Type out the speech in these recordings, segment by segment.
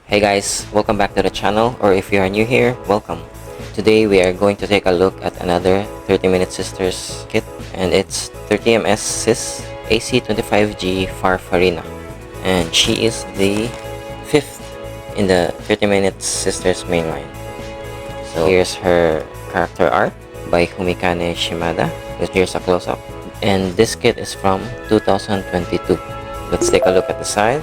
Hey guys, welcome back to the channel, or if you are new here, welcome. Today we are going to take a look at another 30-minute sisters kit, and it's 30MS SIS Ac25g Far-Farina, and she is the 5th in the 30-minute sisters mainline. So here's her character art by Humikane Shimada. Here's a close-up, and this kit is from 2022. Let's take a look at the side.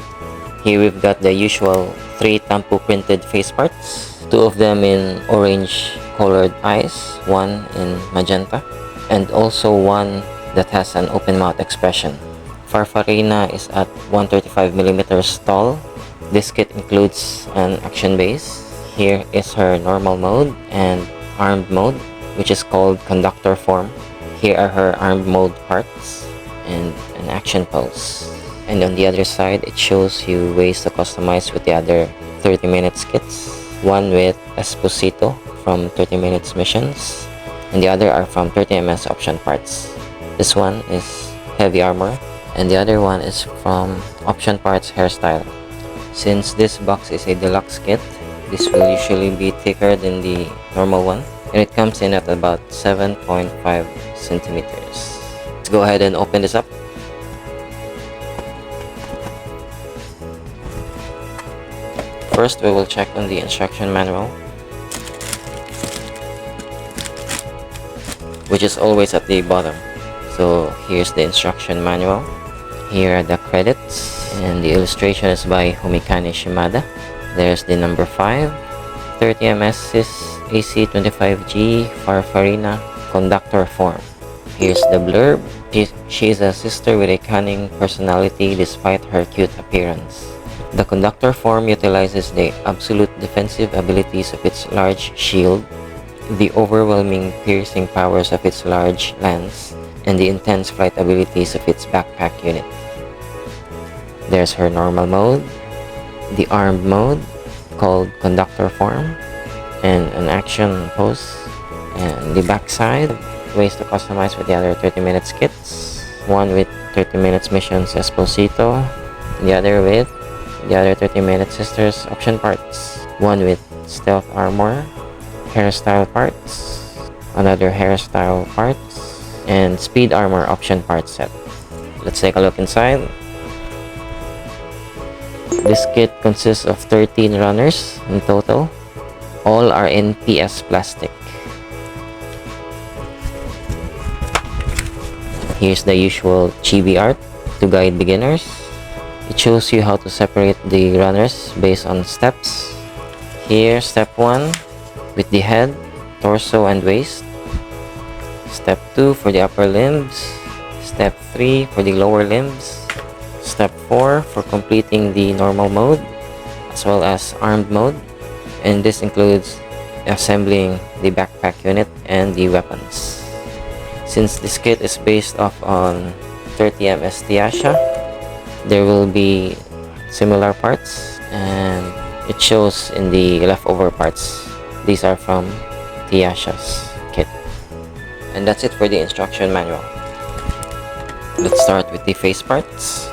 Here we've got the usual 3 tampo printed face parts, 2 of them in orange colored eyes, 1 in magenta, and also 1 that has an open mouth expression. Far-Farina is at 135mm tall. This kit includes an action base. Here is her normal mode and armed mode, which is called conductor form. Here are her armed mode parts and an action pose. And on the other side, it shows you ways to customize with the other 30 minutes kits. One with Esposito from 30 minutes missions, and the other are from 30MS option parts. This one is heavy armor, and the other one is from option parts hairstyle. Since this box is a deluxe kit, this will usually be thicker than the normal one, and it comes in at about 7.5 centimeters. Let's go ahead and open this up. First, we will check on the instruction manual, which is always at the bottom. So here's the instruction manual. Here are the credits, and the illustration is by Humikane Shimada. There's the number 5, 30MS SIS Ac25g Far-Farina conductor form. Here's the blurb. She is a sister with a cunning personality despite her cute appearance. The conductor form utilizes the absolute defensive abilities of its large shield, the overwhelming piercing powers of its large lance, and the intense flight abilities of its backpack unit. There's her normal mode, the armed mode called conductor form, and an action pose, and the backside, ways to customize with the other 30 minutes kits. One with 30 minutes missions Esposito, the other with the other 30 minutes sisters option parts. One with stealth armor, hairstyle parts, another hairstyle parts, and speed armor option parts set. Let's take a look inside. This kit consists of 13 runners in total. All are in PS plastic. Here's the usual chibi art to guide beginners. It shows you how to separate the runners based on steps. Here, step 1 with the head, torso, and waist. Step 2 for the upper limbs. Step 3 for the lower limbs. Step 4 for completing the normal mode as well as armed mode. And this includes assembling the backpack unit and the weapons. Since this kit is based off on 30MS Tiasha, there will be similar parts, and it shows in the leftover parts. These are from Tiasha's kit. And that's it for the instruction manual. Let's start with the face parts.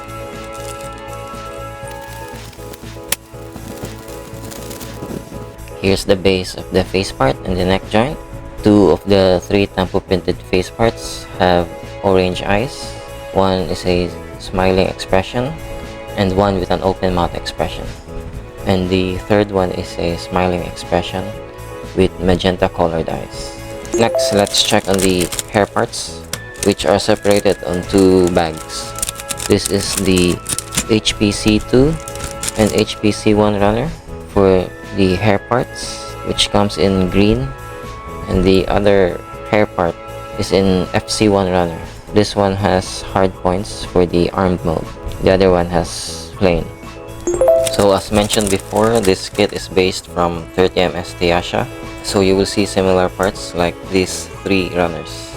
Here's the base of the face part and the neck joint. 2 of the 3 tampo printed face parts have orange eyes. 1 is a smiling expression, and 1 with an open mouth expression, and the third one is a smiling expression with magenta colored eyes. Next, let's check on the hair parts, which are separated on 2 bags. This is the HPC2 and HPC1 runner for the hair parts, which comes in green, and the other hair part is in FC1 runner. This one has hard points for the armed mode. The other one has plain. So as mentioned before, this kit is based from 30MS Tiasha. So you will see similar parts like these 3 runners.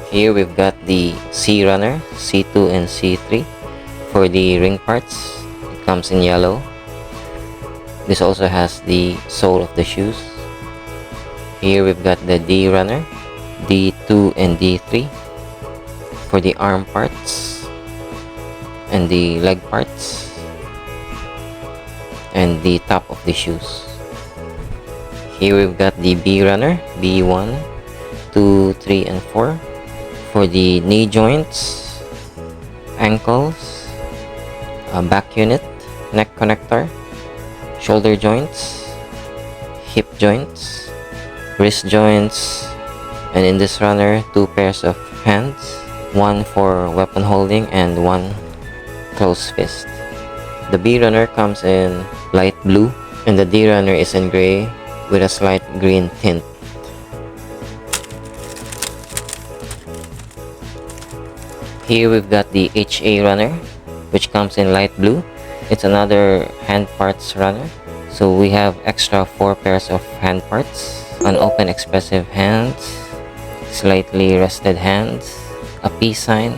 Here we've got the C runner, C2 and C3. For the ring parts, it comes in yellow. This also has the sole of the shoes. Here we've got the D runner, D2 and D3 for the arm parts and the leg parts. and the top of the shoes. Here we've got the B runner, B1, 2, 3, and 4 for the knee joints, ankles, back unit, neck connector, shoulder joints, hip joints, wrist joints, and in this runner, 2 pairs of hands, one for weapon holding and one closed fist. The B runner comes in light blue and the D runner is in gray with a slight green tint. Here we've got the HA runner, which comes in light blue. It's another hand parts runner. So we have extra 4 pairs of hand parts, an open expressive hand, slightly rested hands, a peace sign,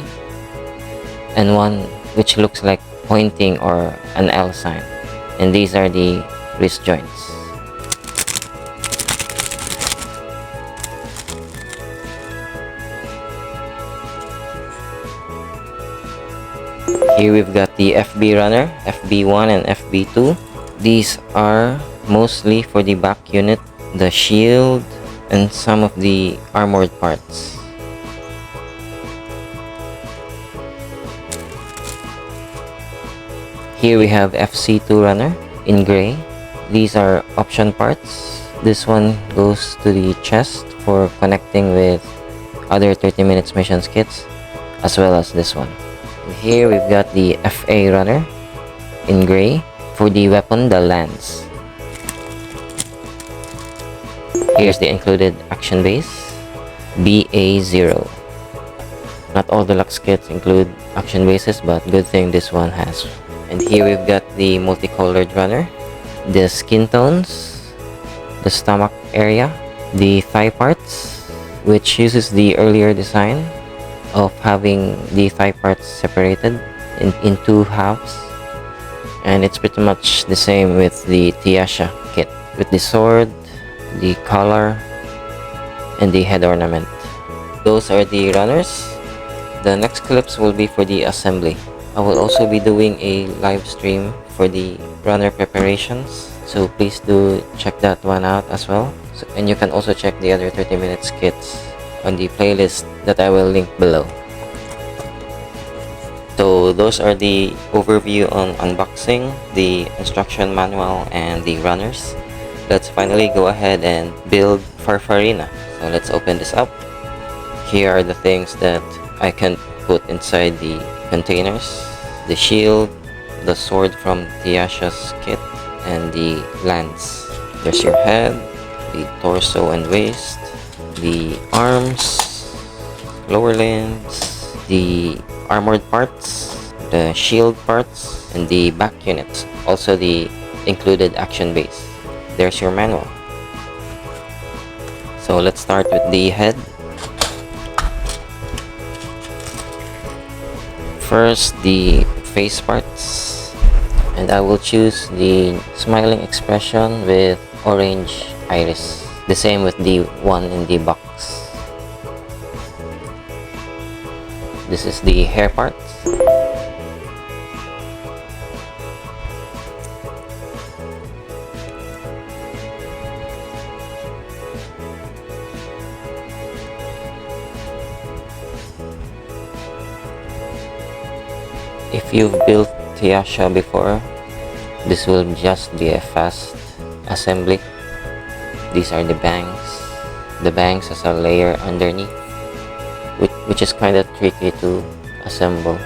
and one which looks like pointing or an L sign. And these are the wrist joints. Here we've got the FB runner, FB1 and FB2. These are mostly for the back unit, the shield, and some of the armored parts. Here we have FC2 runner in gray. These are option parts. This one goes to the chest for connecting with other 30 minutes missions kits, as well as this one. And here we've got the FA runner in gray for the weapon, the lance. Here's the included action base, BA0. Not all deluxe kits include action bases, but good thing this one has. And here we've got the multicolored runner, the skin tones, the stomach area, the thigh parts, which uses the earlier design of having the thigh parts separated in 2 halves. And it's pretty much the same with the Tiasha kit, with the sword, the collar, and the head ornament. Those are the runners. The next clips will be for the assembly. I will also be doing a live stream for the runner preparations, so please do check that one out as well. And you can also check the other 30 minutes kits on the playlist that I will link below. So those are the overview on unboxing, the instruction manual, and the runners. Let's finally go ahead and build Far-Farina. So let's open this up. Here are the things that I can put inside the containers: the shield, the sword from Tiasha's kit, and the lance. There's your head, the torso and waist, the arms, lower limbs, the armored parts, the shield parts, and the back units. Also the included action base. There's your manual. So let's start with the head. First, the face parts, and I will choose the smiling expression with orange iris, the same with the one in the box. This is the hair part. If you've built Tiasha before, this will just be a fast assembly. These are the bangs. The bangs has a layer underneath, which is kind of tricky to assemble.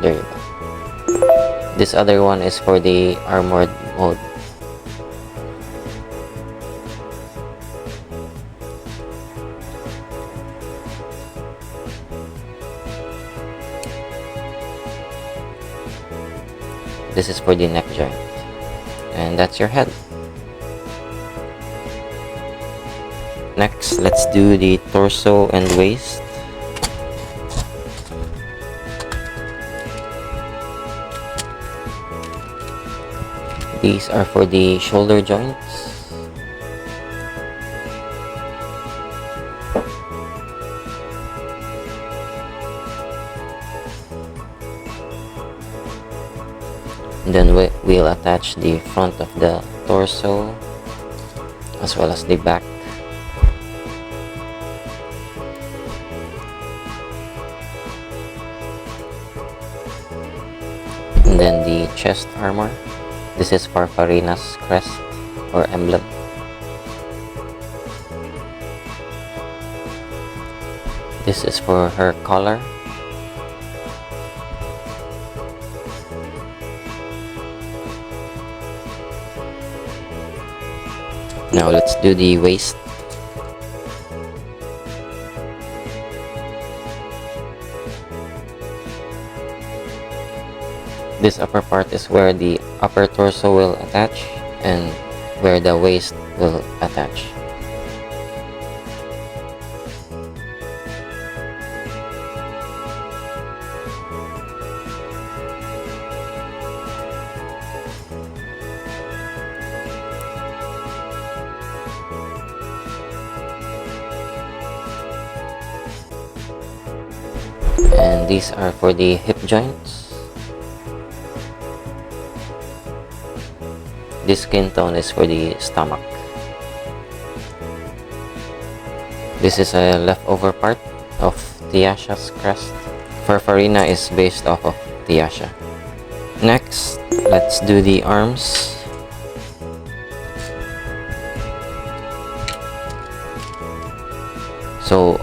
There you go. This other one is for the armored mode. This is for the neck joint. And that's your head. Next, let's do the torso and waist. These are for the shoulder joints. Then we'll attach the front of the torso as well as the back. And then the chest armor. This is Far-Farina's crest or emblem. This is for her collar. Now let's do the waist. This upper part is where the upper torso will attach and where the waist will attach. And these are for the hip joints. This skin tone is for the stomach. This is a leftover part of Tiasha's crest. Far-Farina is based off of Tiasha. Next, let's do the arms. So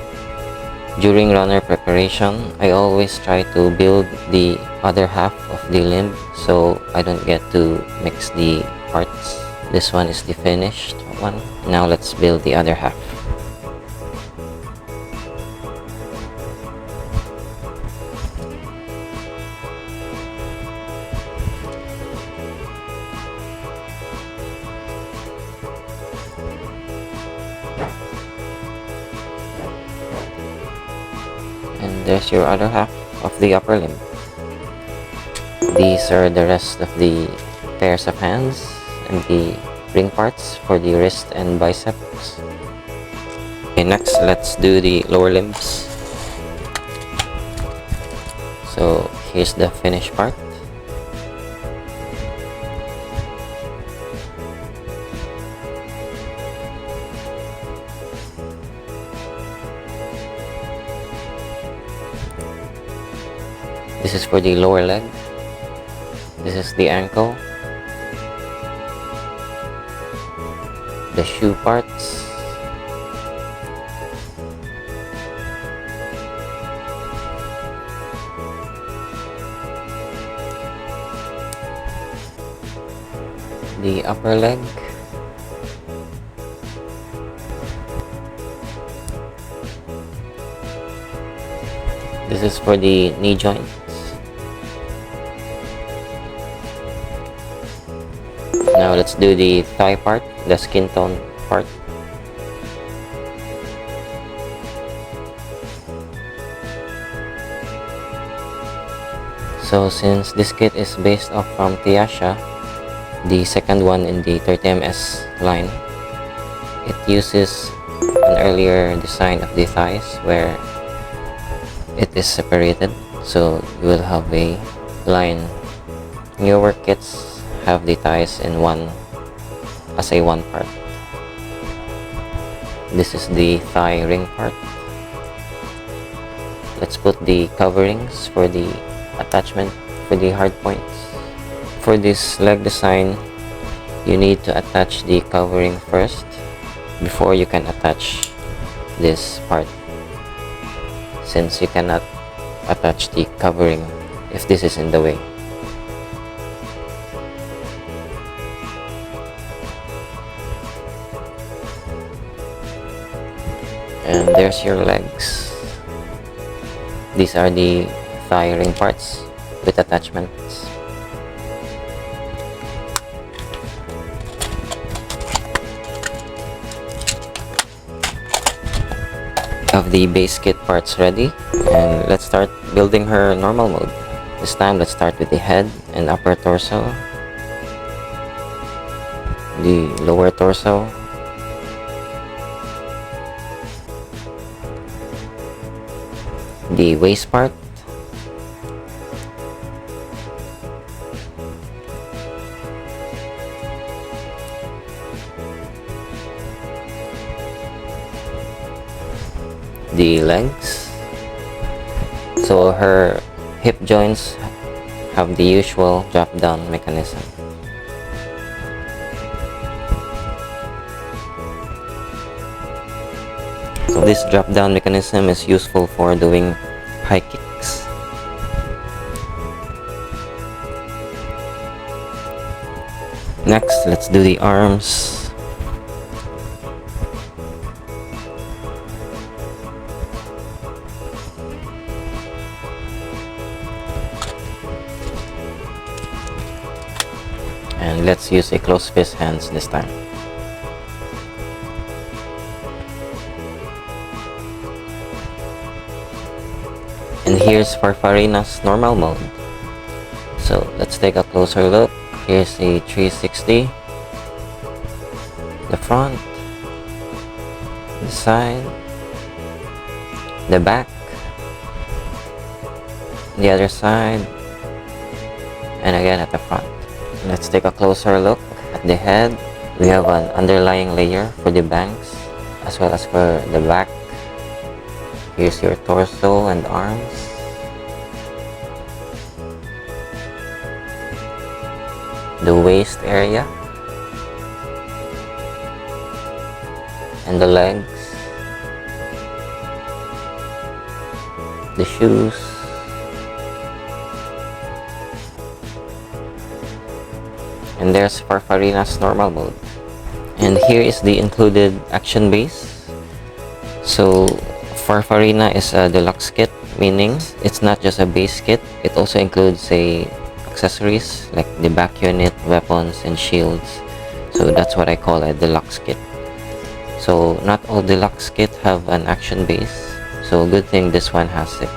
during runner preparation, I always try to build the other half of the limb so I don't get to mix the parts. This one is the finished one. Now let's build the other half. And there's your other half of the upper limb. These are the rest of the pairs of hands and the ring parts for the wrist and biceps. Okay, next let's do the lower limbs. So here's the finished part. This is for the lower leg. This is the ankle, the shoe parts, the upper leg, this is for the knee joint. Now let's do the thigh part, the skin tone part. So since this kit is based off from Tiasha, the second one in the 30MS line, it uses an earlier design of the thighs where it is separated, so you will have a line. Newer kits have the thighs in one as a one part. This is the thigh ring part. Let's put the coverings for the attachment for the hard points. For this leg design, you need to attach the covering first before you can attach this part, since you cannot attach the covering if this is in the way. And there's your legs. These are the thigh ring parts with attachments. Have the base kit parts ready, and let's start building her normal mode. This time let's start with the head and upper torso, the lower torso, the waist part, the legs. So her hip joints have the usual drop down mechanism. So this drop down mechanism is useful for doing high kicks. Next, let's do the arms. And let's use a close fist hands this time. And here's Far-Farina's normal mode. So let's take a closer look. Here's a 360. The front, the side, the back, the other side, and again at the front. Let's take a closer look at the head. We have an underlying layer for the bangs as well as for the back. Here's your torso and arms. The waist area. And the legs. The shoes. And there's Far-Farina's normal mode. And here is the included action base. So Far-Farina is a deluxe kit, meaning it's not just a base kit, it also includes accessories like the back unit, weapons, and shields. So that's what I call a deluxe kit. So not all deluxe kit have an action base, so good thing this one has it.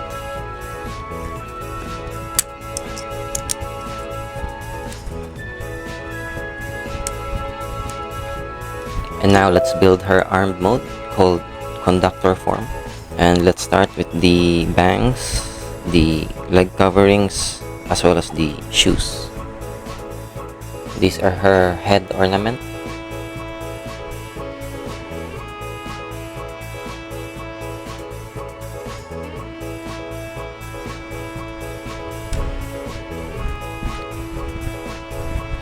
And now let's build her armed mode called conductor form. And let's start with the bangs, the leg coverings, as well as the shoes. These are her head ornament.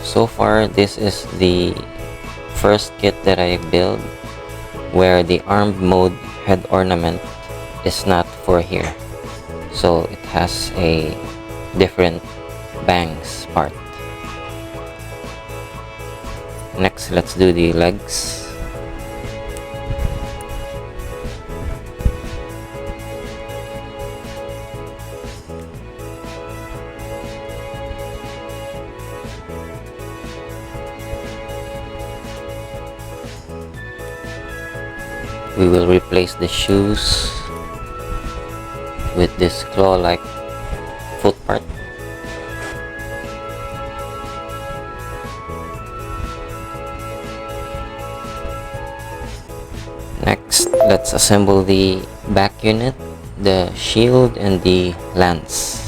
So far, this is the first kit that I built where the armed mode head ornament is not for here, so it has a different bangs part. Next, let's do the legs. We will replace the shoes with this claw-like foot part. Next, let's assemble the back unit, the shield, and the lance.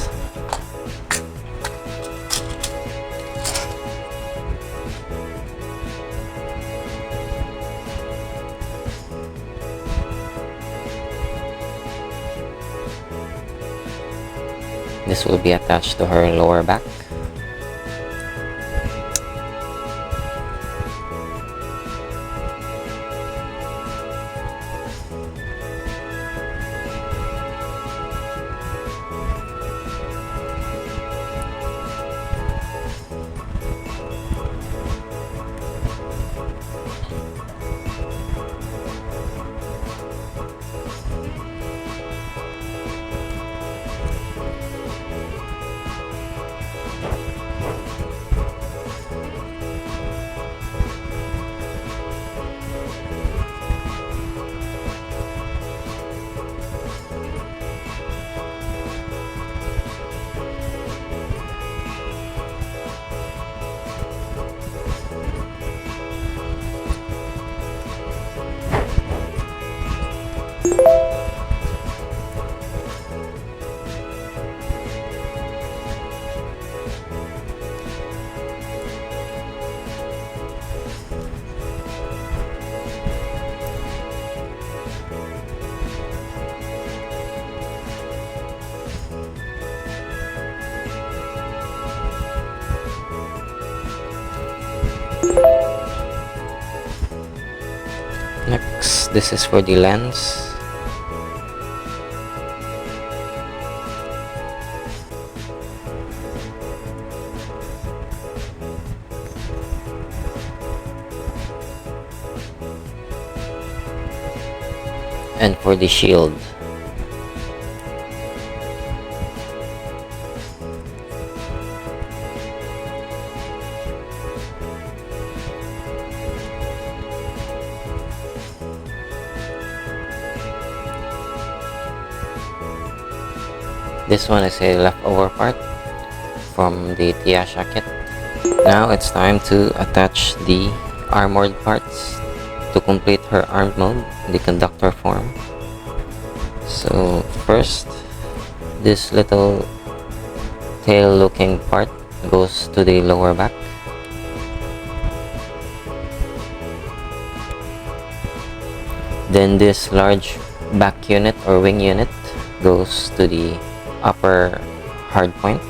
This will be attached to her lower back. This is for the lens. And for the shield. This one is a leftover part from the Tiasha kit. Now it's time to attach the armored parts to complete her armed mode, the conductor form. So first, this little tail looking part goes to the lower back. Then this large back unit or wing unit goes to the upper hard point.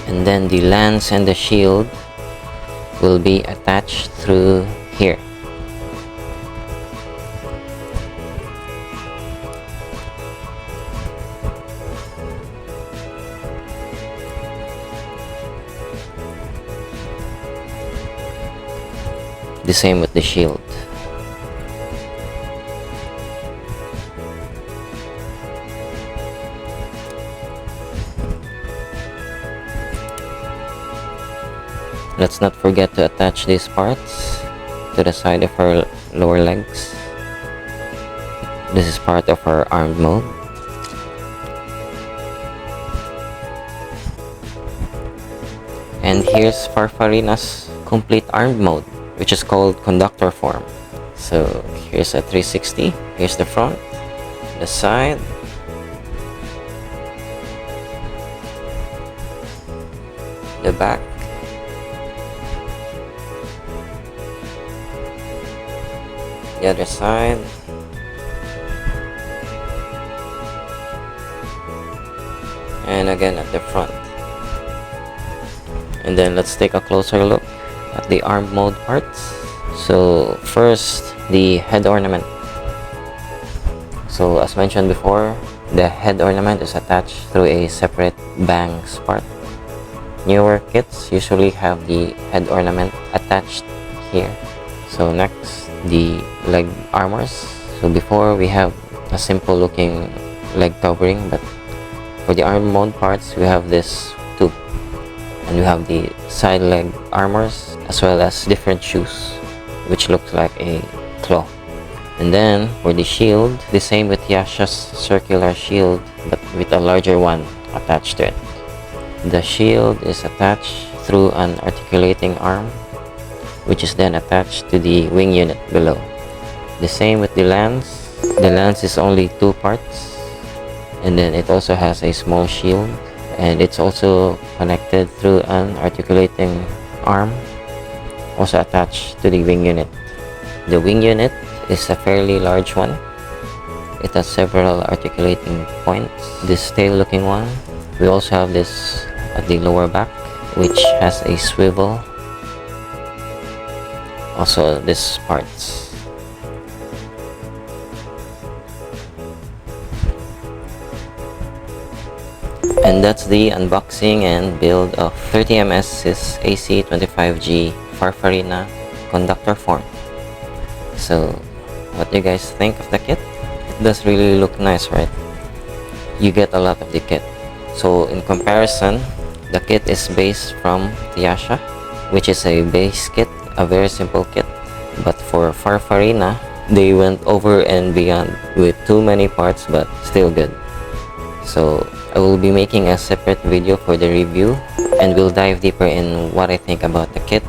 And then the lance and the shield will be attached through here. The same with the shield. Let's not forget to attach these parts to the side of our lower legs. This is part of our armed mode. And here's Far-Farina's complete armed mode, which is called conductor form. So here's a 360, here's the front, the side, the back, the other side, and again at the front. And then let's take a closer look at the armed mode parts. So first, the head ornament. So as mentioned before, the head ornament is attached through a separate bangs part. Newer kits usually have the head ornament attached here. So next, the leg armors. So before, we have a simple looking leg covering, but for the arm mode parts, we have this too. And we have the side leg armors as well as different shoes, which looks like a claw. And then for the shield, the same with Yasha's circular shield, but with a larger one attached to it. The shield is attached through an articulating arm, which is then attached to the wing unit below. The same with the lance. The lance is only two parts, and then it also has a small shield, and it's also connected through an articulating arm, also attached to the wing unit. The wing unit is a fairly large one. It has several articulating points. This tail looking one, we also have this at the lower back, which has a swivel. Also this parts. And that's the unboxing and build of 30MS SIS Ac25g Far-Farina conductor form. So what do you guys think of the kit? It does really look nice, right? You get a lot of the kit. So in comparison, the kit is based from Tiasha, which is a base kit, a very simple kit. But for Far-Farina, they went over and beyond with too many parts, but still good. So I will be making a separate video for the review, and we'll dive deeper in what I think about the kit.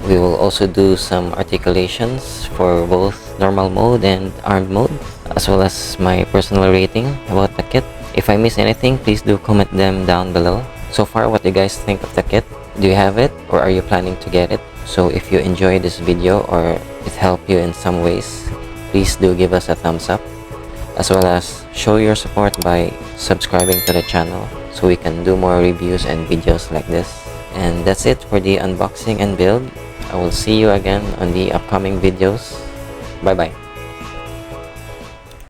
We will also do some articulations for both normal mode and armed mode, as well as my personal rating about the kit. If I miss anything, please do comment them down below. So far, what do you guys think of the kit? Do you have it, or are you planning to get it? So if you enjoyed this video or it helped you in some ways, please do give us a thumbs up, as well as show your support by subscribing to the channel so we can do more reviews and videos like this. And that's it for the unboxing and build. I will see you again on the upcoming videos. Bye bye.